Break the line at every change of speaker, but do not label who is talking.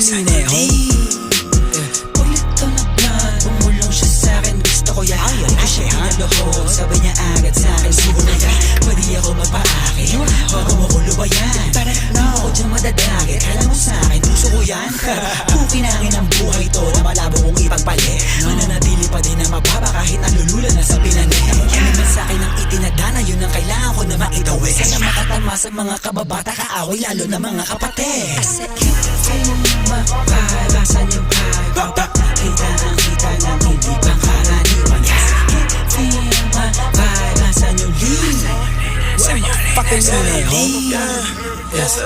Mineho. Ulit to na plan, bumulong siya sa'kin, gusto ko yan. Di ko siya pinaluhod, sabi niya agad sa'kin, siguro yan, pwede ako magpaakit, bago mo ko lubayan. No, ako dyan madadagit, kala mo sa'kin, puso ko yan. Pukinangin ang buhay to na malabo kong ipagpalit. Mananatili pa din na mababa kahit nalulula na sa pinanin. Ano man sa'kin ang itinadana, yun ang kailangan ko na maitawid. Sana makatama sa mga kababata, kaaway lalo na mga kapatid. Kasi feel mapabasan yung vibe, kita ang kita ng hindi pang karaniwan. Feel mapabasan yung lean, fucking Mineho.
Yes,